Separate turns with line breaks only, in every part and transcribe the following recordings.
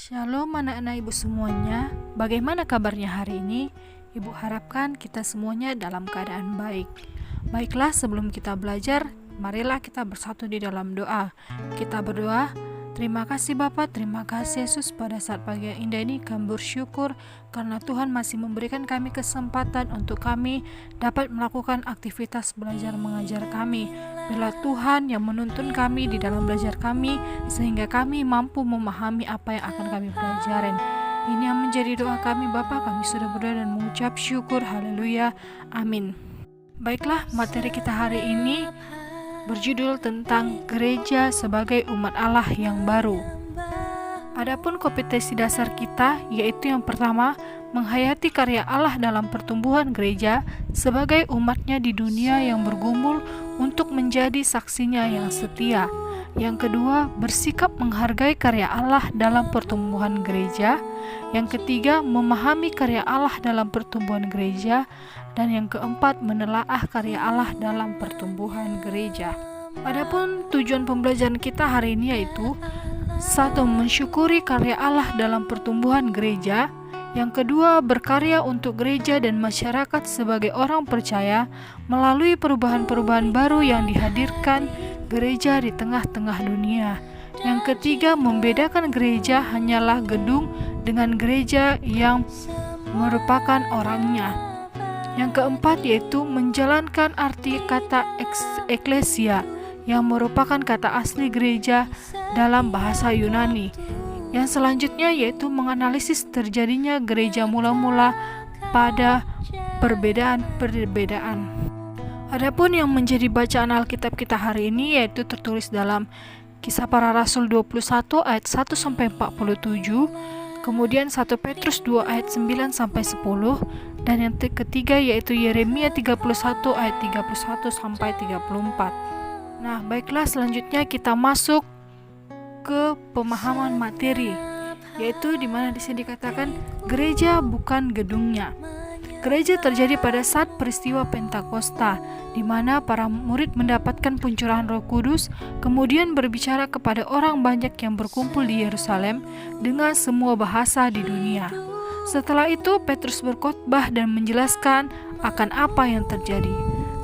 Shalom anak-anak ibu semuanya, bagaimana kabarnya hari ini? Ibu harapkan kita semuanya dalam keadaan baik. Baiklah, sebelum kita belajar, marilah kita bersatu di dalam doa. Kita berdoa. Terima kasih Bapa, terima kasih Yesus, pada saat pagi yang indah ini kami bersyukur karena Tuhan masih memberikan kami kesempatan untuk kami dapat melakukan aktivitas belajar mengajar kami. Bila Tuhan yang menuntun kami di dalam belajar kami sehingga kami mampu memahami apa yang akan kami pelajarin. Ini yang menjadi doa kami Bapa, kami sudah berdoa dan mengucap syukur, haleluya, amin. Baiklah, materi kita hari ini berjudul tentang gereja sebagai umat Allah yang baru. Adapun kompetensi dasar kita yaitu yang pertama, menghayati karya Allah dalam pertumbuhan gereja sebagai umatnya di dunia yang bergumul untuk menjadi saksinya yang setia. Yang kedua, bersikap menghargai karya Allah dalam pertumbuhan gereja. Yang ketiga, memahami karya Allah dalam pertumbuhan gereja. Dan yang keempat, menelaah karya Allah dalam pertumbuhan gereja. Adapun tujuan pembelajaran kita hari ini yaitu 1. Mensyukuri karya Allah dalam pertumbuhan gereja. Yang kedua, berkarya untuk gereja dan masyarakat sebagai orang percaya melalui perubahan-perubahan baru yang dihadirkan gereja di tengah-tengah dunia. Yang ketiga, membedakan gereja hanyalah gedung dengan gereja yang merupakan orangnya. Yang keempat yaitu menjalankan arti kata eklesia yang merupakan kata asli gereja dalam bahasa Yunani. Yang selanjutnya yaitu menganalisis terjadinya gereja mula-mula pada perbedaan-perbedaan. Adapun yang menjadi bacaan Alkitab kita hari ini yaitu tertulis dalam Kisah Para Rasul 21 ayat 1 sampai 47, kemudian 1 Petrus 2 ayat 9 sampai 10, dan yang ketiga yaitu Yeremia 31 ayat 31 sampai 34. Nah, baiklah, selanjutnya kita masuk ke pemahaman materi, yaitu di mana di sini dikatakan gereja bukan gedungnya. Gereja terjadi pada saat peristiwa Pentakosta, di mana para murid mendapatkan pencurahan Roh Kudus, kemudian berbicara kepada orang banyak yang berkumpul di Yerusalem dengan semua bahasa di dunia. Setelah itu Petrus berkhotbah dan menjelaskan akan apa yang terjadi.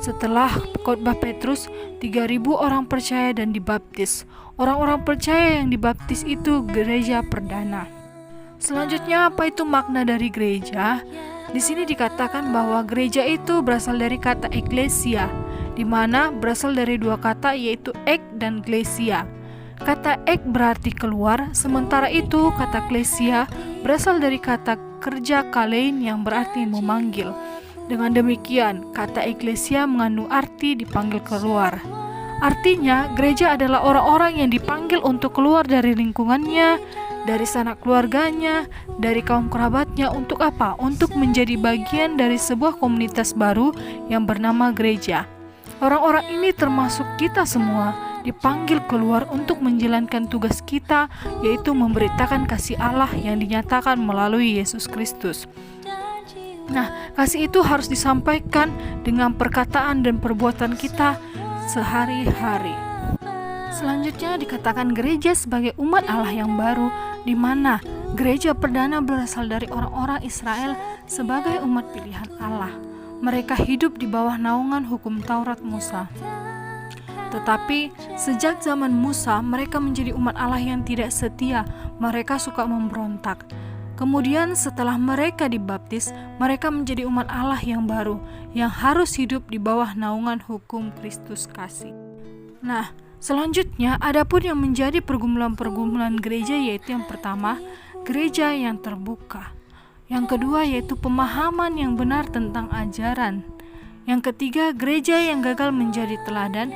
Setelah khotbah Petrus, 3.000 orang percaya dan dibaptis. Orang-orang percaya yang dibaptis itu gereja perdana. Selanjutnya, apa itu makna dari gereja? Di sini dikatakan bahwa gereja itu berasal dari kata eklesia, di mana berasal dari dua kata yaitu ek dan klesia. Kata ek berarti keluar, sementara itu kata klesia berasal dari kata kerja kalein yang berarti memanggil. Dengan demikian, kata eklesia mengandung arti dipanggil keluar. Artinya, gereja adalah orang-orang yang dipanggil untuk keluar dari lingkungannya, dari sanak keluarganya, dari kaum kerabatnya. Untuk apa? Untuk menjadi bagian dari sebuah komunitas baru yang bernama gereja. Orang-orang ini termasuk kita semua, dipanggil keluar untuk menjalankan tugas kita, yaitu memberitakan kasih Allah yang dinyatakan melalui Yesus Kristus. Nah, kasih itu harus disampaikan dengan perkataan dan perbuatan kita sehari-hari. Selanjutnya dikatakan gereja sebagai umat Allah yang baru, di mana gereja perdana berasal dari orang-orang Israel sebagai umat pilihan Allah. Mereka hidup di bawah naungan hukum Taurat Musa. Tetapi sejak zaman Musa, mereka menjadi umat Allah yang tidak setia. Mereka suka memberontak. Kemudian setelah mereka dibaptis, mereka menjadi umat Allah yang baru, yang harus hidup di bawah naungan hukum Kristus kasih. Nah, selanjutnya adapun yang menjadi pergumulan-pergumulan gereja yaitu yang pertama, gereja yang terbuka. Yang kedua yaitu pemahaman yang benar tentang ajaran. Yang ketiga, gereja yang gagal menjadi teladan.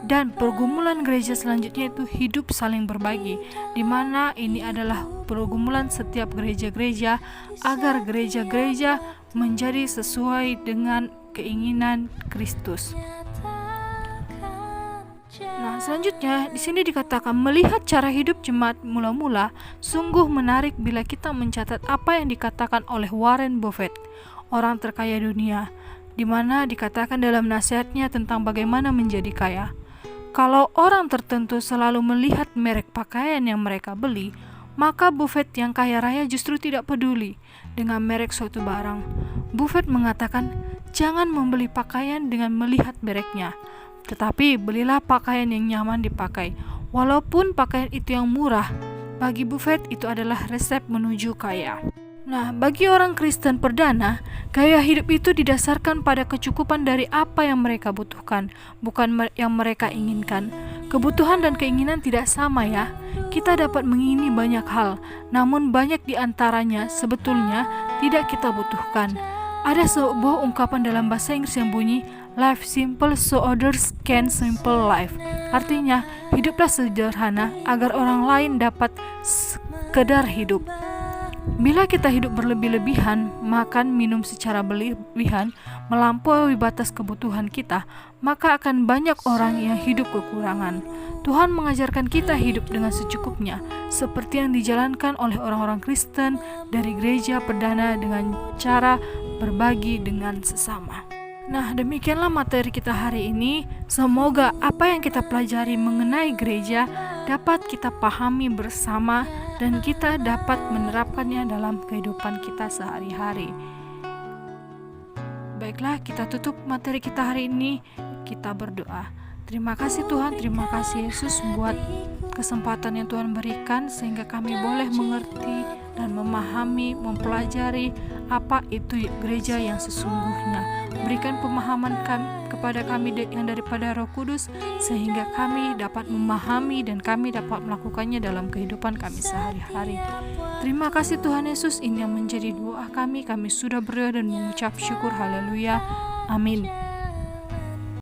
Dan pergumulan gereja selanjutnya itu hidup saling berbagi, di mana ini adalah pergumulan setiap gereja-gereja agar gereja-gereja menjadi sesuai dengan keinginan Kristus. Nah, selanjutnya di sini dikatakan melihat cara hidup jemaat mula-mula sungguh menarik bila kita mencatat apa yang dikatakan oleh Warren Buffett, orang terkaya dunia, di mana dikatakan dalam nasihatnya tentang bagaimana menjadi kaya. Kalau orang tertentu selalu melihat merek pakaian yang mereka beli, Maka Buffett yang kaya raya justru tidak peduli dengan merek suatu barang. Buffett mengatakan, jangan membeli pakaian dengan melihat mereknya, tetapi belilah pakaian yang nyaman dipakai. Walaupun pakaian itu yang murah, bagi Buffett itu adalah resep menuju kaya. Nah, bagi orang Kristen perdana, gaya hidup itu didasarkan pada kecukupan dari apa yang mereka butuhkan, bukan yang mereka inginkan. Kebutuhan dan keinginan tidak sama ya. Kita dapat mengingini banyak hal, namun banyak di antaranya sebetulnya tidak kita butuhkan. Ada sebuah ungkapan dalam bahasa Inggris yang bunyi, life simple so others can simple life. Artinya, hiduplah sederhana agar orang lain dapat sekedar hidup. Bila kita hidup berlebih-lebihan, makan, minum secara berlebihan, melampaui batas kebutuhan kita, maka akan banyak orang yang hidup kekurangan. Tuhan mengajarkan kita hidup dengan secukupnya, seperti yang dijalankan oleh orang-orang Kristen dari gereja perdana dengan cara berbagi dengan sesama. Nah, demikianlah materi kita hari ini. Semoga apa yang kita pelajari mengenai gereja dapat kita pahami bersama dan kita dapat menerapkannya dalam kehidupan kita sehari-hari. Baiklah, kita tutup materi kita hari ini. Kita berdoa. Terima kasih Tuhan, terima kasih Yesus buat kesempatan yang Tuhan berikan sehingga kami boleh mengerti dan memahami, mempelajari apa itu gereja yang sesungguhnya. Berikan pemahaman kepada kami yang daripada Roh Kudus sehingga kami dapat memahami dan kami dapat melakukannya dalam kehidupan kami sehari-hari. Terima kasih Tuhan Yesus, ini yang menjadi doa kami. Kami sudah berdoa dan mengucap syukur. Haleluya. Amin.